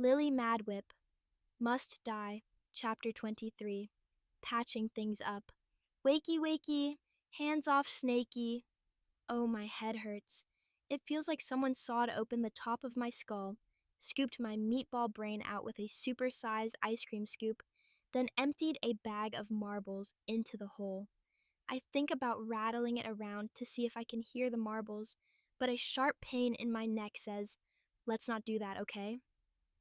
Lily Madwhip, Must Die, Chapter 23. Patching things up. Wakey, wakey, hands off, snakey. Oh, my head hurts. It feels like someone sawed open the top of my skull, scooped my meatball brain out with a super-sized ice cream scoop, then emptied a bag of marbles into the hole. I think about rattling it around to see if I can hear the marbles, but a sharp pain in my neck says, "Let's not do that, okay?"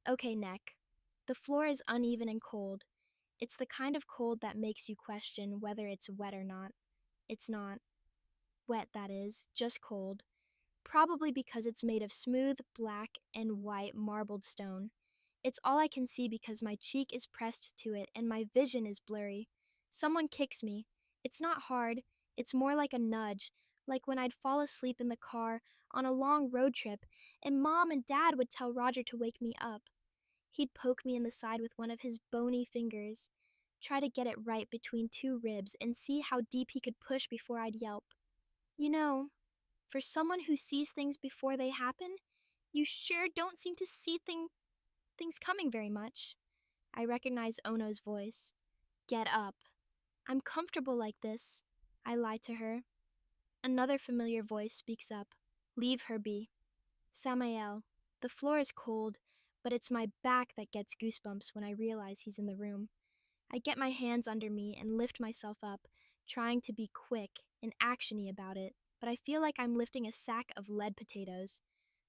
Okay, neck. The floor is uneven and cold. It's the kind of cold that makes you question whether it's wet or not. It's not. Wet, that is, just cold. Probably because it's made of smooth, black, and white marbled stone. It's all I can see because my cheek is pressed to it and my vision is blurry. Someone kicks me. It's not hard. It's more like a nudge, like when I'd fall asleep in the car on a long road trip and Mom and Dad would tell Roger to wake me up. He'd poke me in the side with one of his bony fingers, try to get it right between two ribs, and see how deep he could push before I'd yelp. You know, for someone who sees things before they happen, you sure don't seem to see things coming very much. I recognize Ono's voice. Get up. I'm comfortable like this, I lie to her. Another familiar voice speaks up. Leave her be. Samael. The floor is cold, but it's my back that gets goosebumps when I realize he's in the room. I get my hands under me and lift myself up, trying to be quick and actiony about it, but I feel like I'm lifting a sack of lead potatoes.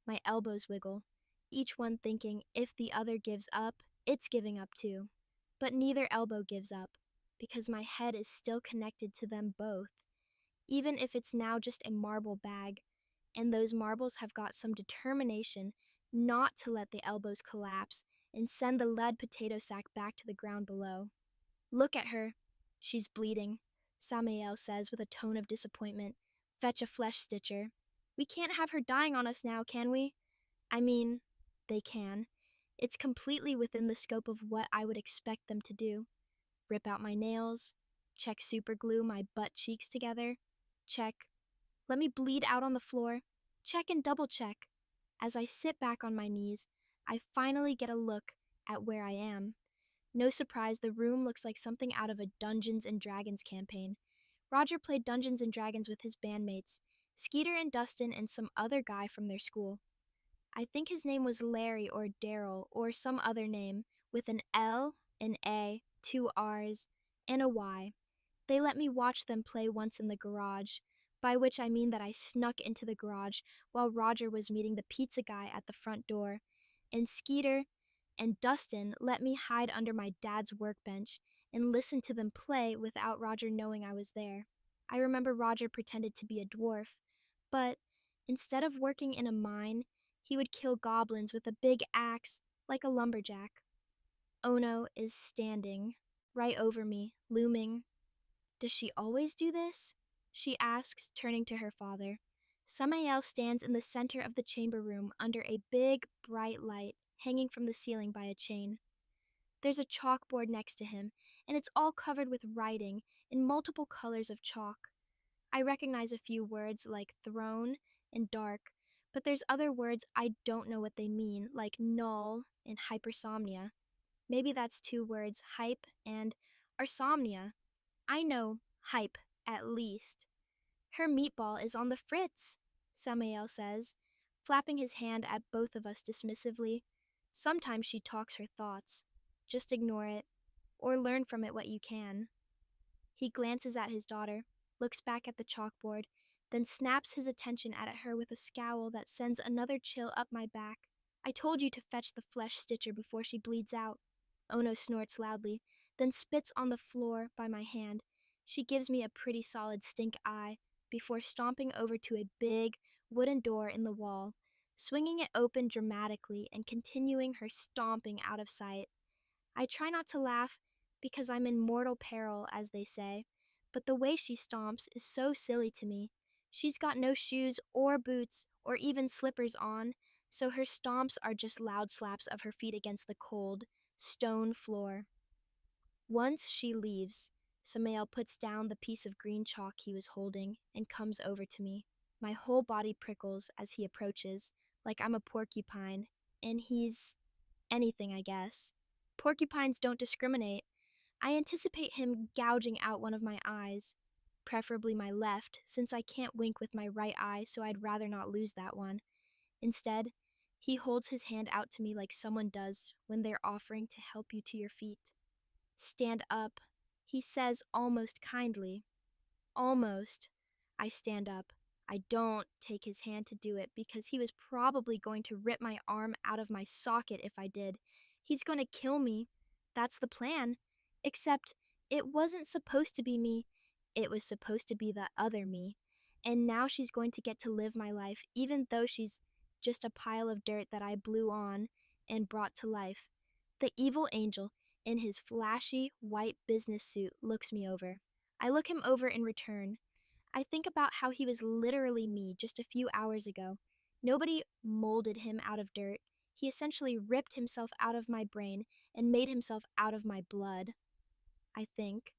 My elbows wiggle, each one thinking if the other gives up, it's giving up too. But neither elbow gives up, because my head is still connected to them both, even if it's now just a marble bag, and those marbles have got some determination not to let the elbows collapse and send the lead potato sack back to the ground below. Look at her. She's bleeding, Samael says with a tone of disappointment. Fetch a flesh stitcher. We can't have her dying on us now, can we? I mean, they can. It's completely within the scope of what I would expect them to do. Rip out my nails. Check super glue my butt cheeks together. Check. Let me bleed out on the floor. Check and double check. As I sit back on my knees, I finally get a look at where I am. No surprise, the room looks like something out of a Dungeons and Dragons campaign. Roger played Dungeons and Dragons with his bandmates, Skeeter and Dustin and some other guy from their school. I think his name was Larry or Daryl or some other name with an L, an A, two R's, and a Y. They let me watch them play once in the garage, by which I mean that I snuck into the garage while Roger was meeting the pizza guy at the front door, and Skeeter and Dustin let me hide under my dad's workbench and listen to them play without Roger knowing I was there. I remember Roger pretended to be a dwarf, but instead of working in a mine, he would kill goblins with a big axe like a lumberjack. Ono is standing right over me, looming. Does she always do this? She asks, turning to her father. Samael stands in the center of the chamber room under a big, bright light hanging from the ceiling by a chain. There's a chalkboard next to him, and it's all covered with writing in multiple colors of chalk. I recognize a few words like throne and dark, but there's other words I don't know what they mean, like null and hypersomnia. Maybe that's two words, hype and arsomnia. I know hype, at least. Her meatball is on the fritz, Samael says, flapping his hand at both of us dismissively. Sometimes she talks her thoughts. Just ignore it, or learn from it what you can. He glances at his daughter, looks back at the chalkboard, then snaps his attention at her with a scowl that sends another chill up my back. I told you to fetch the flesh stitcher before she bleeds out. Ono snorts loudly, then spits on the floor by my hand. She gives me a pretty solid stink eye before stomping over to a big wooden door in the wall, swinging it open dramatically and continuing her stomping out of sight. I try not to laugh because I'm in mortal peril, as they say, but the way she stomps is so silly to me. She's got no shoes or boots or even slippers on, so her stomps are just loud slaps of her feet against the cold, stone floor. Once she leaves, Samael puts down the piece of green chalk he was holding and comes over to me. My whole body prickles as he approaches, like I'm a porcupine, and anything, I guess. Porcupines don't discriminate. I anticipate him gouging out one of my eyes, preferably my left, since I can't wink with my right eye, so I'd rather not lose that one. Instead, he holds his hand out to me like someone does when they're offering to help you to your feet. Stand up, he says almost kindly. Almost. I stand up. I don't take his hand to do it because he was probably going to rip my arm out of my socket if I did. He's going to kill me. That's the plan. Except it wasn't supposed to be me. It was supposed to be the other me. And now she's going to get to live my life, even though she's just a pile of dirt that I blew on and brought to life. The evil angel, in his flashy white business suit, looks me over. I look him over in return. I think about how he was literally me just a few hours ago. Nobody molded him out of dirt. He essentially ripped himself out of my brain and made himself out of my blood. I think.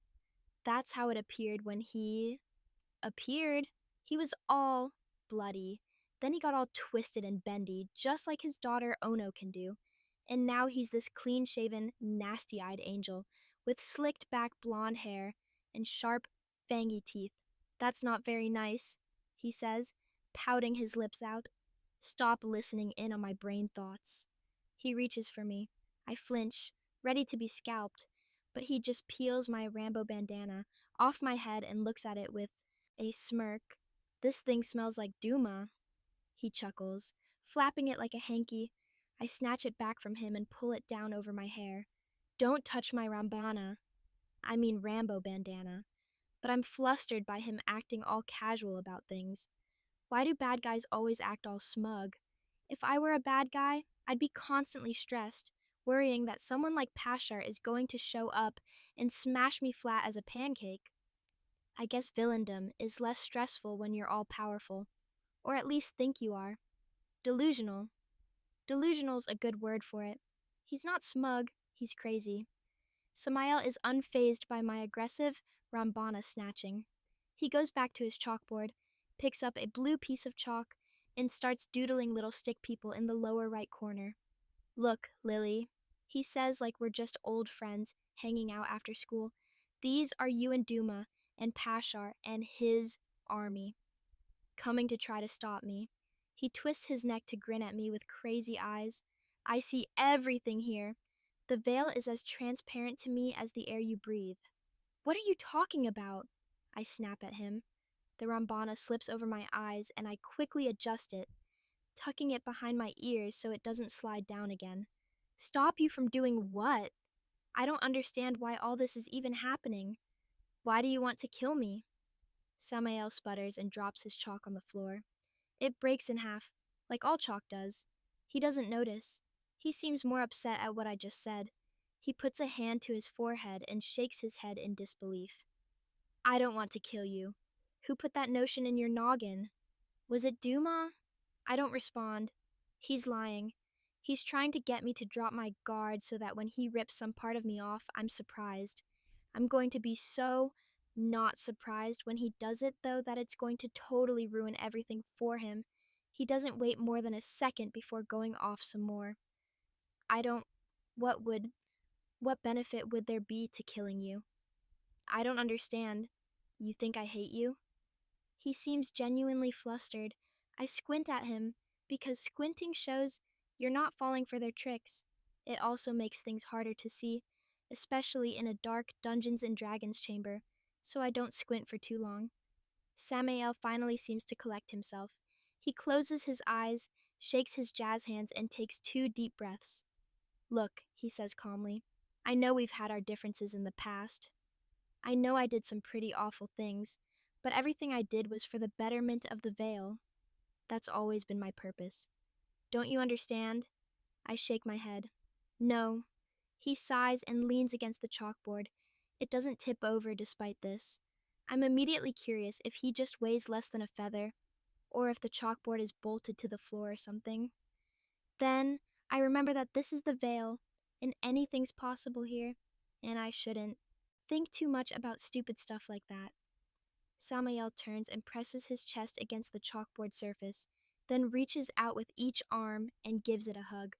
That's how it appeared when he appeared. He was all bloody. Then he got all twisted and bendy, just like his daughter Ono can do. And now he's this clean shaven, nasty eyed angel with slicked back blonde hair and sharp, fangy teeth. That's not very nice, he says, pouting his lips out. Stop listening in on my brain thoughts. He reaches for me. I flinch, ready to be scalped, but he just peels my Rambo bandana off my head and looks at it with a smirk. This thing smells like Duma, he chuckles, flapping it like a hanky. I snatch it back from him and pull it down over my hair. Don't touch my Rambo bandana. But I'm flustered by him acting all casual about things. Why do bad guys always act all smug? If I were a bad guy, I'd be constantly stressed, worrying that someone like Pashar is going to show up and smash me flat as a pancake. I guess villaindom is less stressful when you're all powerful, or at least think you are. Delusional. Delusional's a good word for it. He's not smug, he's crazy. Samael is unfazed by my aggressive Rambana snatching. He goes back to his chalkboard, picks up a blue piece of chalk, and starts doodling little stick people in the lower right corner. Look, Lily, he says like we're just old friends hanging out after school. These are you and Duma and Pashar and his army, coming to try to stop me. He twists his neck to grin at me with crazy eyes. I see everything here. The veil is as transparent to me as the air you breathe. What are you talking about? I snap at him. The Rambana slips over my eyes and I quickly adjust it, tucking it behind my ears so it doesn't slide down again. Stop you from doing what? I don't understand why all this is even happening. Why do you want to kill me? Samael sputters and drops his chalk on the floor. It breaks in half, like all chalk does. He doesn't notice. He seems more upset at what I just said. He puts a hand to his forehead and shakes his head in disbelief. I don't want to kill you. Who put that notion in your noggin? Was it Duma? I don't respond. He's lying. He's trying to get me to drop my guard so that when he rips some part of me off, I'm surprised. I'm going to be so not surprised when he does it, though, that it's going to totally ruin everything for him. He doesn't wait more than a second before going off some more. I don't. What benefit would there be to killing you? I don't understand. You think I hate you? He seems genuinely flustered. I squint at him, because squinting shows you're not falling for their tricks. It also makes things harder to see, especially in a dark Dungeons and Dragons chamber, so I don't squint for too long. Samael finally seems to collect himself. He closes his eyes, shakes his jazz hands, and takes 2 deep breaths. Look, he says calmly, I know we've had our differences in the past. I know I did some pretty awful things, but everything I did was for the betterment of the Vale. That's always been my purpose. Don't you understand? I shake my head. No. He sighs and leans against the chalkboard. It doesn't tip over despite this. I'm immediately curious if he just weighs less than a feather, or if the chalkboard is bolted to the floor or something. Then I remember that this is the Vale, and anything's possible here, and I shouldn't think too much about stupid stuff like that. Samael turns and presses his chest against the chalkboard surface, then reaches out with each arm and gives it a hug.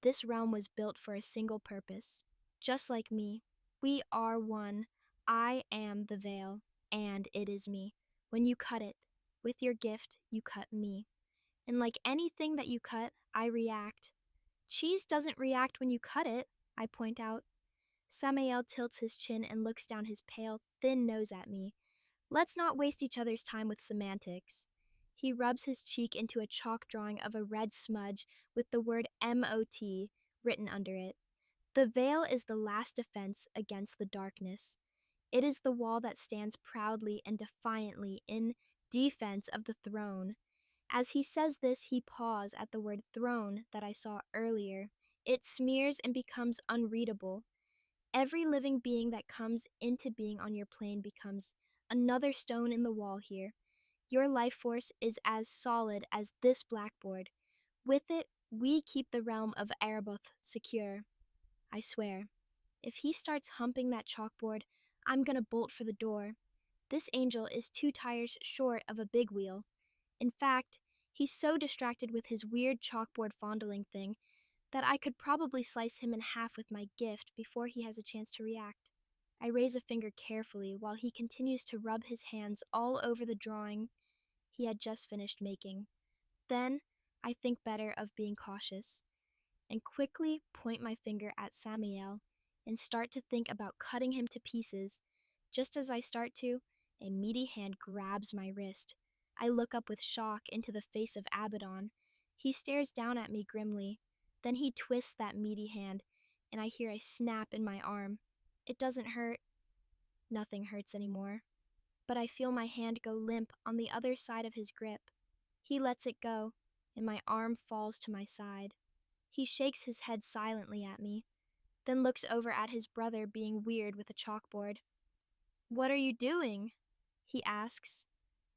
This realm was built for a single purpose. Just like me, we are one. I am the veil, and it is me. When you cut it, with your gift, you cut me. And like anything that you cut, I react. Cheese doesn't react when you cut it, I point out. Samael tilts his chin and looks down his pale, thin nose at me. Let's not waste each other's time with semantics. He rubs his cheek into a chalk drawing of a red smudge with the word MOT written under it. The veil is the last defense against the darkness. It is the wall that stands proudly and defiantly in defense of the throne. As he says this, he paws at the word throne that I saw earlier. It smears and becomes unreadable. Every living being that comes into being on your plane becomes another stone in the wall here. Your life force is as solid as this blackboard. With it, we keep the realm of Araboth secure. I swear, if he starts humping that chalkboard, I'm gonna bolt for the door. This angel is 2 tires short of a big wheel. In fact, he's so distracted with his weird chalkboard fondling thing that I could probably slice him in half with my gift before he has a chance to react. I raise a finger carefully while he continues to rub his hands all over the drawing he had just finished making. Then, I think better of being cautious and quickly point my finger at Samael and start to think about cutting him to pieces. Just as I start to, a meaty hand grabs my wrist. I look up with shock into the face of Abaddon. He stares down at me grimly. Then he twists that meaty hand, and I hear a snap in my arm. It doesn't hurt. Nothing hurts anymore. But I feel my hand go limp on the other side of his grip. He lets it go, and my arm falls to my side. He shakes his head silently at me, then looks over at his brother being weird with a chalkboard. "What are you doing?" he asks.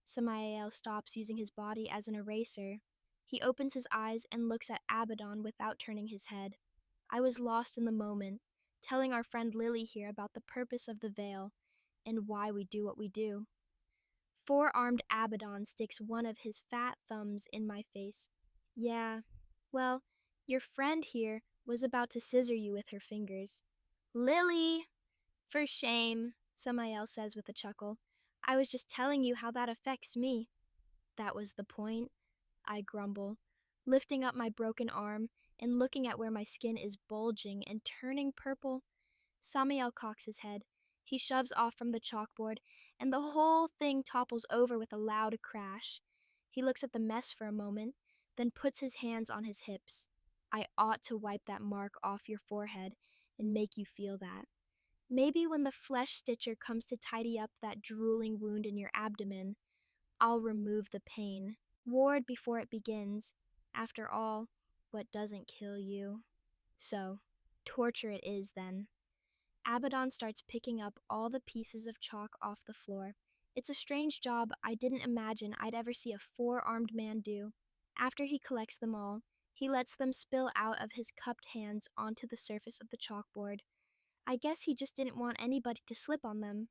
Samael stops using his body as an eraser. He opens his eyes and looks at Abaddon without turning his head. I was lost in the moment, telling our friend Lily here about the purpose of the veil and why we do what we do. Four-armed Abaddon sticks one of his fat thumbs in my face. "Yeah, well, your friend here was about to scissor you with her fingers." "Lily!" "For shame," Samael says with a chuckle. "I was just telling you how that affects me." "That was the point," I grumble, lifting up my broken arm and looking at where my skin is bulging and turning purple. Samael cocks his head. He shoves off from the chalkboard, and the whole thing topples over with a loud crash. He looks at the mess for a moment, then puts his hands on his hips. "I ought to wipe that mark off your forehead and make you feel that. Maybe when the flesh stitcher comes to tidy up that drooling wound in your abdomen, I'll remove the pain. Ward before it begins. After all, what doesn't kill you?" So, torture it is then. Abaddon starts picking up all the pieces of chalk off the floor. It's a strange job I didn't imagine I'd ever see a four-armed man do. After he collects them all, he lets them spill out of his cupped hands onto the surface of the chalkboard. I guess he just didn't want anybody to slip on them.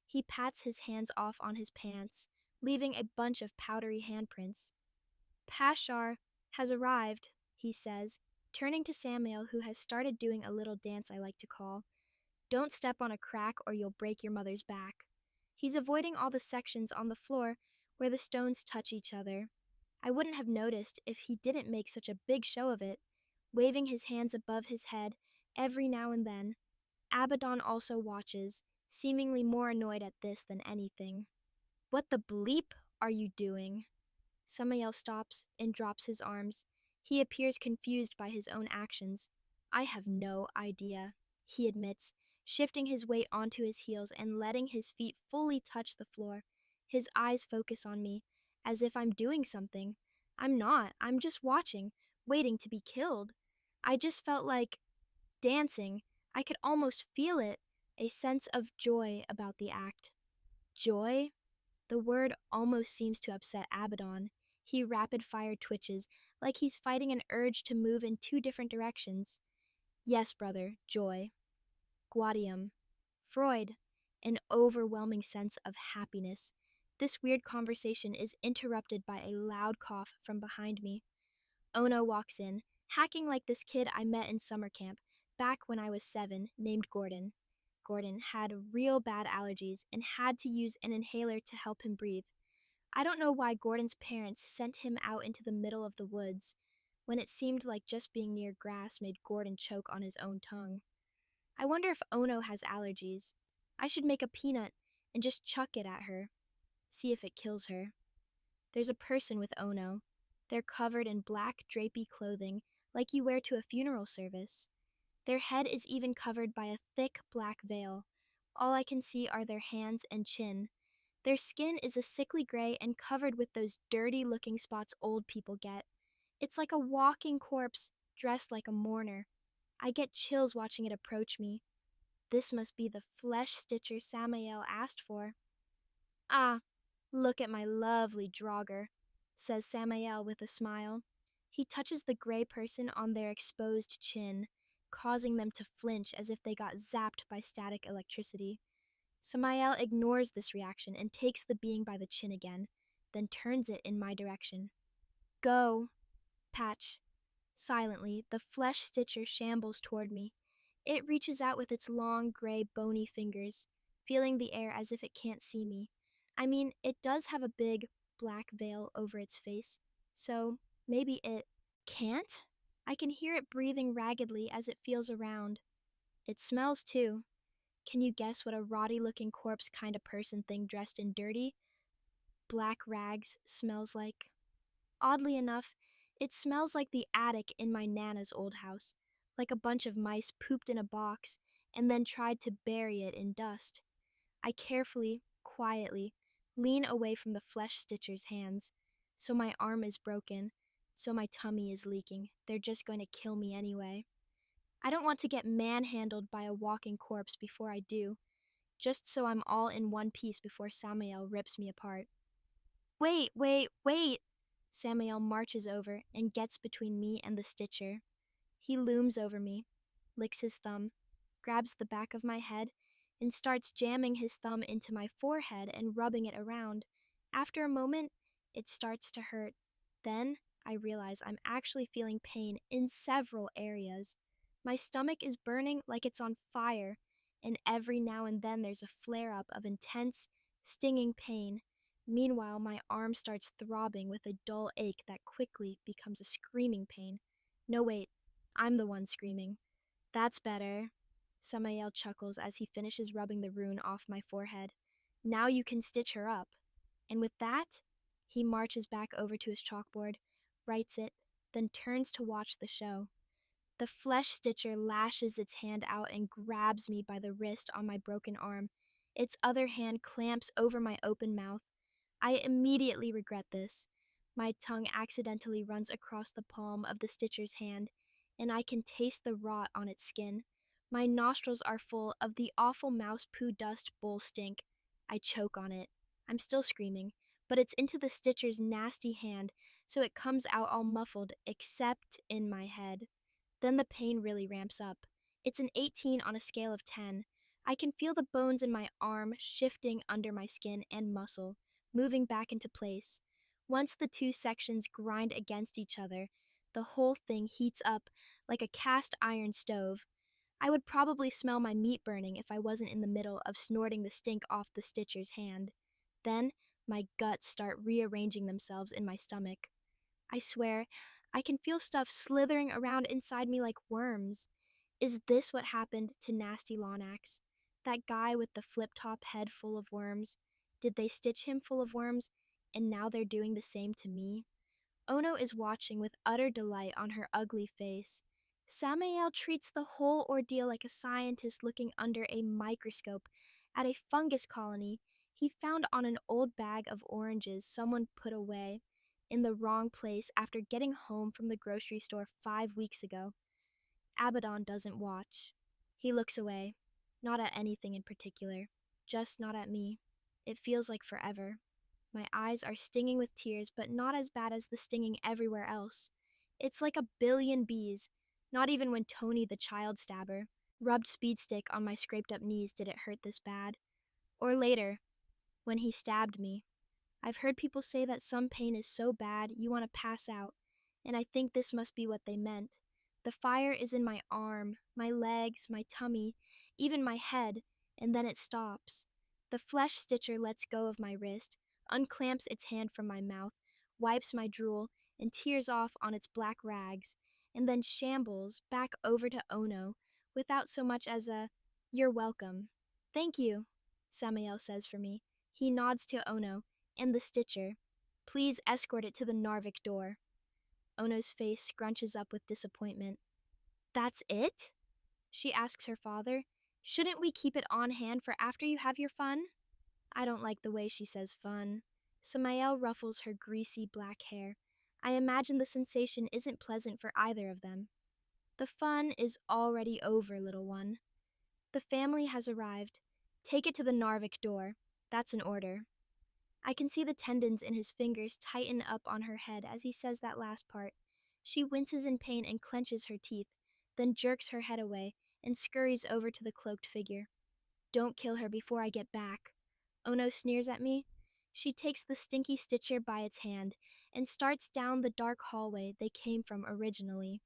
He pats his hands off on his pants, leaving a bunch of powdery handprints. "Pashar has arrived," he says, turning to Samuel, who has started doing a little dance I like to call. "Don't step on a crack or you'll break your mother's back." He's avoiding all the sections on the floor where the stones touch each other. I wouldn't have noticed if he didn't make such a big show of it, waving his hands above his head every now and then. Abaddon also watches, seemingly more annoyed at this than anything. "What the bleep are you doing?" Samael stops and drops his arms. He appears confused by his own actions. "I have no idea," he admits, shifting his weight onto his heels and letting his feet fully touch the floor. His eyes focus on me, as if I'm doing something. I'm not. I'm just watching, waiting to be killed. I just felt like dancing. I could almost feel it, a sense of joy about the act. Joy? The word almost seems to upset Abaddon. He rapid-fire twitches, like he's fighting an urge to move in 2 different directions. "Yes, brother, joy. Gaudium. Freud. An overwhelming sense of happiness." This weird conversation is interrupted by a loud cough from behind me. Ono walks in, hacking like this kid I met in summer camp back when I was 7, named Gordon. Gordon had real bad allergies and had to use an inhaler to help him breathe. I don't know why Gordon's parents sent him out into the middle of the woods when it seemed like just being near grass made Gordon choke on his own tongue. I wonder if Ono has allergies. I should make a peanut and just chuck it at her, see if it kills her. There's a person with Ono. They're covered in black, drapey clothing like you wear to a funeral service. Their head is even covered by a thick black veil. All I can see are their hands and chin. Their skin is a sickly gray and covered with those dirty looking spots old people get. It's like a walking corpse dressed like a mourner. I get chills watching it approach me. This must be the flesh stitcher Samael asked for. Ah, look at my lovely Draugr, says Samael with a smile. He touches the gray person on their exposed chin, causing them to flinch as if they got zapped by static electricity. Samael ignores this reaction and takes the being by the chin again, then turns it in my direction. Go, Patch. Silently, the flesh stitcher shambles toward me. It reaches out with its long, gray, bony fingers, feeling the air as if it can't see me. I mean, it does have a big, black veil over its face, so maybe it can't? I can hear it breathing raggedly as it feels around. It smells too. Can you guess what a rotty-looking corpse kind of person thing dressed in dirty, black rags smells like? Oddly enough, it smells like the attic in my Nana's old house, like a bunch of mice pooped in a box and then tried to bury it in dust. I carefully, quietly, lean away from the flesh stitcher's hands. So my arm is broken, so my tummy is leaking. They're just going to kill me anyway. I don't want to get manhandled by a walking corpse before I do, just so I'm all in one piece before Samael rips me apart. Wait, wait, wait! Samael marches over and gets between me and the stitcher. He looms over me, licks his thumb, grabs the back of my head, and starts jamming his thumb into my forehead and rubbing it around. After a moment, it starts to hurt. Then I realize I'm actually feeling pain in several areas. My stomach is burning like it's on fire, and every now and then there's a flare-up of intense, stinging pain. Meanwhile, my arm starts throbbing with a dull ache that quickly becomes a screaming pain. No, wait, I'm the one screaming. That's better. Samael chuckles as he finishes rubbing the rune off my forehead. Now you can stitch her up. And with that, he marches back over to his chalkboard, writes it, then turns to watch the show. The flesh stitcher lashes its hand out and grabs me by the wrist on my broken arm. Its other hand clamps over my open mouth. I immediately regret this. My tongue accidentally runs across the palm of the stitcher's hand, and I can taste the rot on its skin. My nostrils are full of the awful mouse poo dust bull stink. I choke on it. I'm still screaming, but it's into the stitcher's nasty hand, so it comes out all muffled, except in my head. Then the pain really ramps up. It's an 18 on a scale of 10. I can feel the bones in my arm shifting under my skin and muscle, moving back into place. Once the two sections grind against each other, the whole thing heats up like a cast iron stove. I would probably smell my meat burning if I wasn't in the middle of snorting the stink off the stitcher's hand. Then, my guts start rearranging themselves in my stomach. I swear, I can feel stuff slithering around inside me like worms. Is this what happened to Nasty Lonax? That guy with the flip-top head full of worms? Did they stitch him full of worms, and now they're doing the same to me? Ono is watching with utter delight on her ugly face. Samael treats the whole ordeal like a scientist looking under a microscope at a fungus colony he found on an old bag of oranges someone put away in the wrong place after getting home from the grocery store 5 weeks ago. Abaddon doesn't watch. He looks away, not at anything in particular, just not at me. It feels like forever. My eyes are stinging with tears, but not as bad as the stinging everywhere else. It's like a billion bees. Not even when Tony, the child stabber, rubbed speed stick on my scraped up knees did it hurt this bad. Or later, when he stabbed me. I've heard people say that some pain is so bad you want to pass out, and I think this must be what they meant. The fire is in my arm, my legs, my tummy, even my head, and then it stops. The flesh stitcher lets go of my wrist, unclamps its hand from my mouth, wipes my drool, and tears off on its black rags, and then shambles back over to Ono without so much as a, "You're welcome." "Thank you," Samael says for me. He nods to Ono and the stitcher. "Please escort it to the Narvik door." Ono's face scrunches up with disappointment. "That's it?" she asks her father. "Shouldn't we keep it on hand for after you have your fun?" I don't like the way she says fun. Samael ruffles her greasy black hair. I imagine the sensation isn't pleasant for either of them. "The fun is already over, little one. The family has arrived. Take it to the Narvik door. That's an order." I can see the tendons in his fingers tighten up on her head as he says that last part. She winces in pain and clenches her teeth, then jerks her head away and scurries over to the cloaked figure. "Don't kill her before I get back." Ono sneers at me. She takes the stinky stitcher by its hand and starts down the dark hallway they came from originally.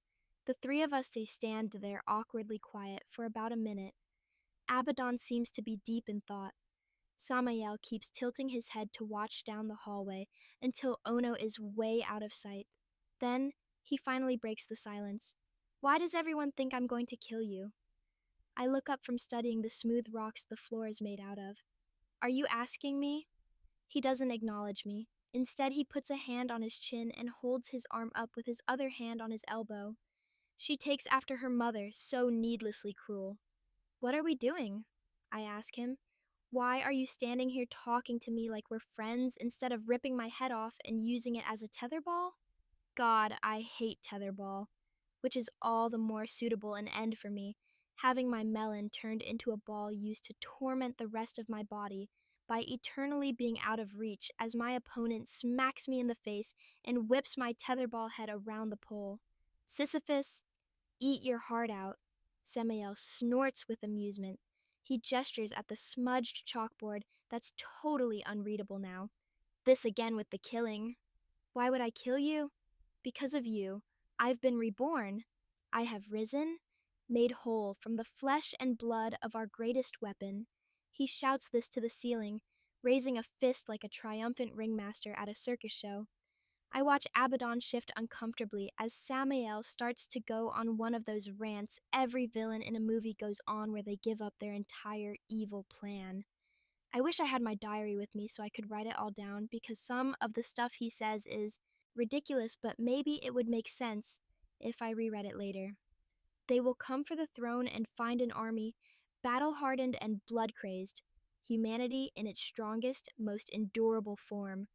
The three of us stand there awkwardly quiet for about a minute. Abaddon seems to be deep in thought. Samael keeps tilting his head to watch down the hallway until Ono is way out of sight. Then, he finally breaks the silence. "Why does everyone think I'm going to kill you?" I look up from studying the smooth rocks the floor is made out of. "Are you asking me?" He doesn't acknowledge me. Instead, he puts a hand on his chin and holds his arm up with his other hand on his elbow. She takes after her mother, so needlessly cruel. "What are we doing?" I ask him. "Why are you standing here talking to me like we're friends instead of ripping my head off and using it as a tetherball?" God, I hate tetherball, which is all the more suitable an end for me, having my melon turned into a ball used to torment the rest of my body by eternally being out of reach as my opponent smacks me in the face and whips my tetherball head around the pole. "Sisyphus, eat your heart out." Samael snorts with amusement. He gestures at the smudged chalkboard that's totally unreadable now. "This again with the killing." "Why would I kill you?" "Because of you. I've been reborn. I have risen, made whole from the flesh and blood of our greatest weapon." He shouts this to the ceiling, raising a fist like a triumphant ringmaster at a circus show. I watch Abaddon shift uncomfortably as Samael starts to go on one of those rants every villain in a movie goes on where they give up their entire evil plan. I wish I had my diary with me so I could write it all down because some of the stuff he says is ridiculous, but maybe it would make sense if I reread it later. "They will come for the throne and find an army, battle-hardened and blood-crazed, humanity in its strongest, most endurable form.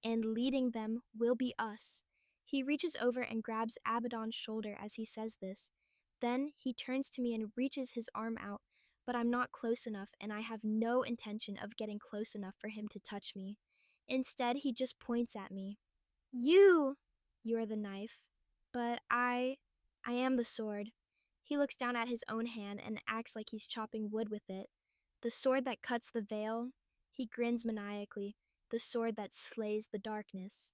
And leading them will be us." He reaches over and grabs Abaddon's shoulder as he says this. Then he turns to me and reaches his arm out, but I'm not close enough and I have no intention of getting close enough for him to touch me. Instead, he just points at me. "You! You're the knife. But I am the sword." He looks down at his own hand and acts like he's chopping wood with it. "The sword that cuts the veil." He grins maniacally. "The sword that slays the darkness."